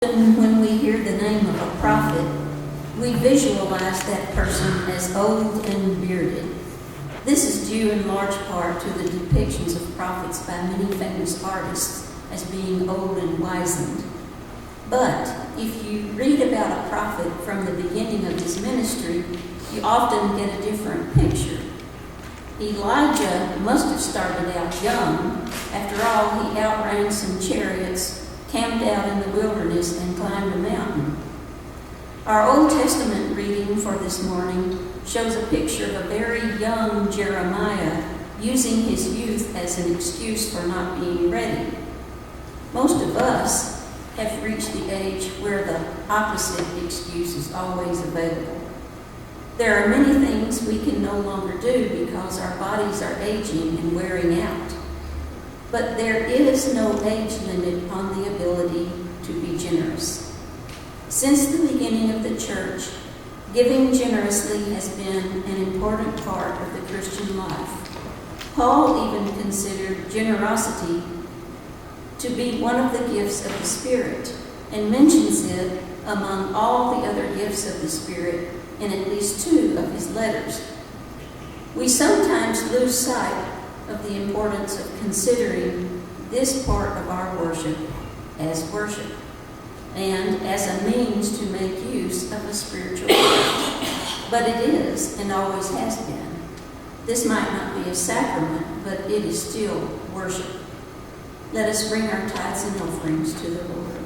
When we hear the name of a prophet, we visualize that person as old and bearded. This is due in large part to the depictions of prophets by many famous artists as being old and wizened. But if you read about a prophet from the beginning of his ministry, you often get a different picture. Elijah must have started out young. After all, he outran some chariots, camped out in the wilderness, and climbed a mountain. Our Old Testament reading for this morning shows a picture of a very young Jeremiah using his youth as an excuse for not being ready. Most of us have reached the age where the opposite excuse is always available. There are many things we can no longer do because our bodies are aging and wearing out. But there is no age limit on the ability to be generous. Since the beginning of the church, giving generously has been an important part of the Christian life. Paul even considered generosity to be one of the gifts of the Spirit and mentions it among all the other gifts of the Spirit in at least 2 of his letters. We sometimes lose sight of the importance of considering this part of our worship as worship and as a means to make use of a spiritual gift. But it is and always has been. This might not be a sacrament, but it is still worship. Let us bring our tithes and offerings to the Lord.